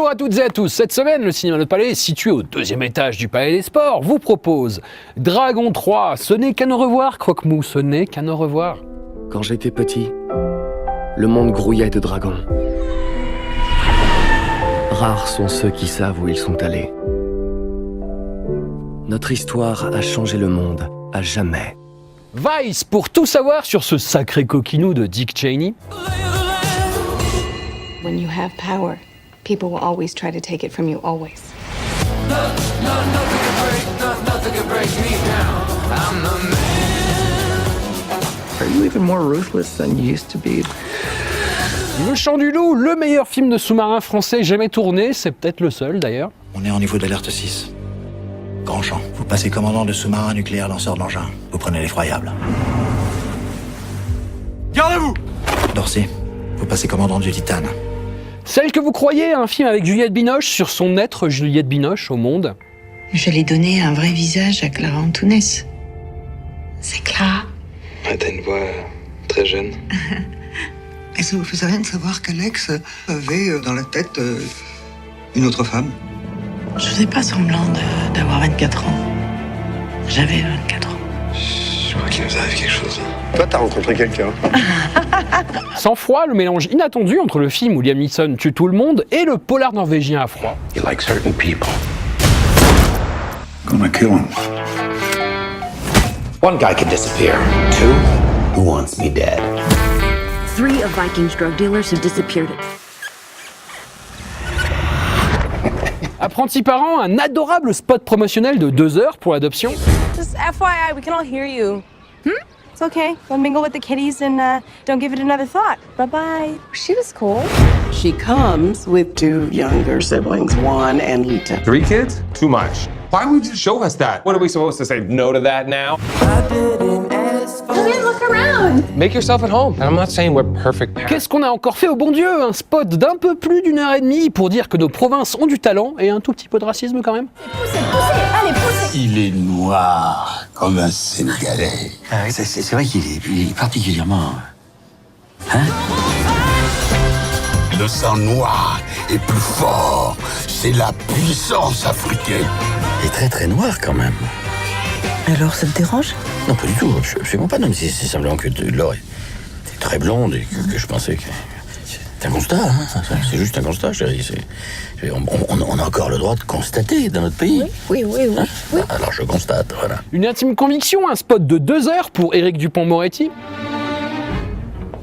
Bonjour à toutes et à tous. Cette semaine, le Cinéma Notre Palais, situé au 2e étage du Palais des Sports, vous propose Dragon 3. Ce n'est qu'un au revoir, Croque-Mou, ce n'est qu'un au revoir. Quand j'étais petit, le monde grouillait de dragons. Rares sont ceux qui savent où ils sont allés. Notre histoire a changé le monde à jamais. Vice, pour tout savoir sur ce sacré coquinou de Dick Cheney. When you have power, people will always try to take it from you, always. Are you even more ruthless than you used to be? Le Chant du Loup, le meilleur film de sous-marin français jamais tourné, c'est peut-être le seul d'ailleurs. On est en niveau d'alerte 6. Grand champ. Vous passez commandant de sous-marin nucléaire lanceur de l'engin. Vous prenez l'effroyable. Gardez-vous! Dorsey, vous passez commandant du Titane. Celle que vous croyez, un film avec Juliette Binoche sur son être Juliette Binoche au monde. Je l'ai donné un vrai visage à Clara Antounès. C'est Clara. Ouais, t'as une voix très jeune. Et ça vous faisait rien de savoir qu'Alex avait dans la tête une autre femme? Je faisais pas semblant d'avoir 24 ans. J'avais 24 ans. Je crois qu'il nous arrive quelque chose. Toi, t'as rencontré quelqu'un. Sans froid, le mélange inattendu entre le film où Liam Neeson tue tout le monde et le polar norvégien à froid. You like certain people. Gonna kill him. One guy can disappear. Two, who wants me dead? 3 of Viking's drug dealers have disappeared. Apprenti parent, un adorable spot promotionnel de 2 heures pour l'adoption. Just FYI, we can all hear you. It's okay. Go mingle with the kitties and don't give it another thought. Bye-bye. She was cool. She comes with 2 younger siblings, Juan and Lita. 3 kids? Too much. Why would you show us that? What are we supposed to say? No to that now? Come in, look around. Make yourself at home. And I'm not saying we're perfect parents. Qu'est-ce qu'on a encore fait au bon Dieu? Un spot d'un peu plus d'1h30 pour dire que nos provinces ont du talent et un tout petit peu de racisme quand même. Poussez, allez, poussez. Il est noir comme un Sénégalais. Ah oui, c'est vrai qu'il est particulièrement... Hein? Le sang noir est plus fort. C'est la puissance africaine. Il est très très noir quand même. Alors, ça te dérange? Non, pas du tout. Absolument pas. Non, mais c'est simplement que Laure est très blonde et que je pensais que... C'est un constat, hein. C'est juste un constat, chérie. On a encore le droit de constater dans notre pays. Oui. Hein? Alors je constate, voilà. Une intime conviction, un spot de 2 heures pour Éric Dupond-Moretti.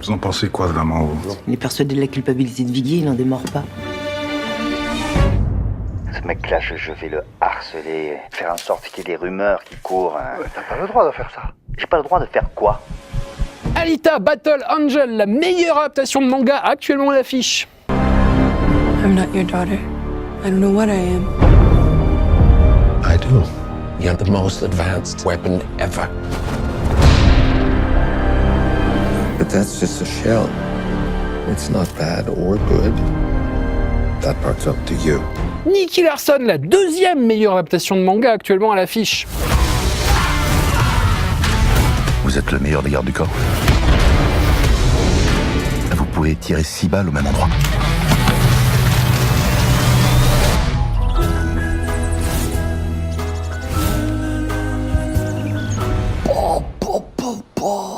Vous en pensez quoi vraiment, vous? Il est persuadé de la culpabilité de Viguier, il n'en démord pas. Ce mec-là, je vais le harceler, faire en sorte qu'il y ait des rumeurs qui courent. Ouais, t'as pas le droit de faire ça. J'ai pas le droit de faire quoi? Alita Battle Angel, la meilleure adaptation de manga actuellement à l'affiche. I'm not your daughter. I don't know what I am. I do. You're the most advanced weapon ever. But that's just a shell. It's not bad or good. That part's up to you. Nicky Larson, la 2e meilleure adaptation de manga actuellement à l'affiche. Vous êtes le meilleur des gardes du corps. Vous pouvez tirer 6 balles au même endroit.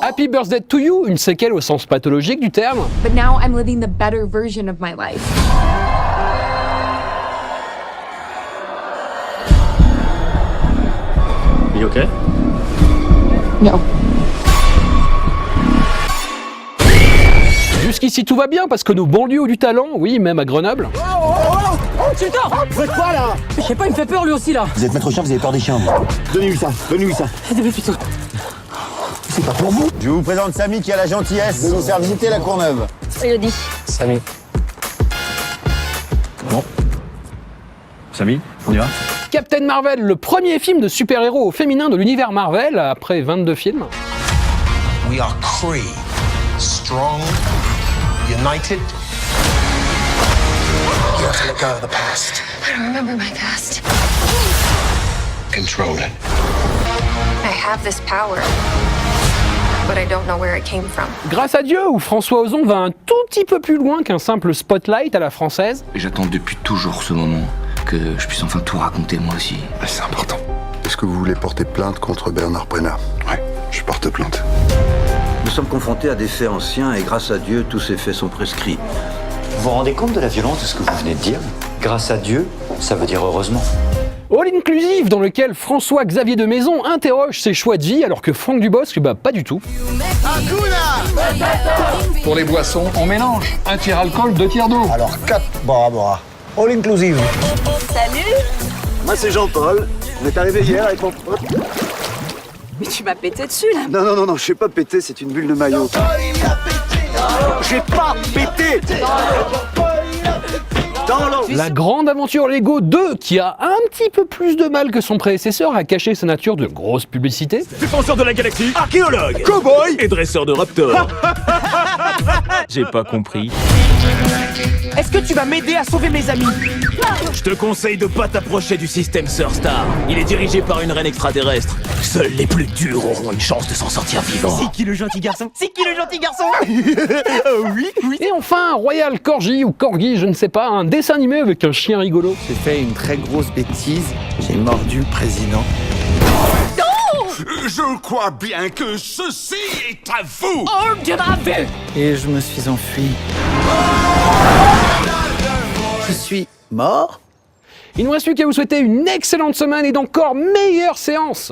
Happy Birthday to You, une séquelle au sens pathologique du terme. But now I'm living the better version of my life. You okay? No. Jusqu'ici tout va bien parce que nos banlieues ont du talent, oui, même à Grenoble. Oh, putain! Vous faites quoi, là? Je sais pas, il me fait peur, lui aussi, là. Vous êtes maître chien, vous avez peur des chiens. Donnez-lui ça. Putain. C'est pas pour vous. Je vous présente Samy qui a la gentillesse de nous faire visiter la Courneuve. Elodie. Samy. Bon. Samy, on y va? Captain Marvel, le premier film de super-héros au féminin de l'univers Marvel, après 22 films. We are Kree. Strong. United. You have to let go of the past. I don't remember my past. Control it. I have this power. but I don't know where it came from. Grâce à Dieu, où François Ozon va un tout petit peu plus loin qu'un simple spotlight à la française. J'attends depuis toujours ce moment, que je puisse enfin tout raconter moi aussi. C'est important. Est-ce que vous voulez porter plainte contre Bernard Prenat? Ouais, je porte plainte. Nous sommes confrontés à des faits anciens et grâce à Dieu, tous ces faits sont prescrits. Vous vous rendez compte de la violence de ce que vous venez de dire? Grâce à Dieu, ça veut dire heureusement. All Inclusive, dans lequel François-Xavier de Maison interroge ses choix de vie alors que Franck Dubosc, pas du tout. Pour les boissons, on mélange. 1 tiers alcool, 2 tiers d'eau. Alors 4 Bora Bora. All Inclusive. Salut! Moi c'est Jean-Paul. On est arrivé hier avec mon pote. Mais tu m'as pété dessus là! Non, je sais pas péter, c'est une bulle de maillot. J'ai pas pété! La grande aventure Lego 2, qui a un petit peu plus de mal que son prédécesseur à cacher sa nature de grosse publicité. Défenseur de la galaxie, archéologue, cowboy et dresseur de raptors. J'ai pas compris. Est-ce que tu vas m'aider à sauver mes amis? Je te conseille de pas t'approcher du système Surstar. Il est dirigé par une reine extraterrestre. Seuls les plus durs auront une chance de s'en sortir vivants. C'est qui le gentil garçon? C'est qui le gentil garçon? Oui. Et enfin, Royal Corgi ou Corgi, je ne sais pas, un dessin animé avec un chien rigolo. J'ai fait une très grosse bêtise, j'ai mordu le président. Je crois bien que ceci est à vous. Oh, Dieu de ravé! Et je me suis enfui. Je suis mort. Il ne nous reste plus qu'à vous souhaiter une excellente semaine et d'encore meilleures séances.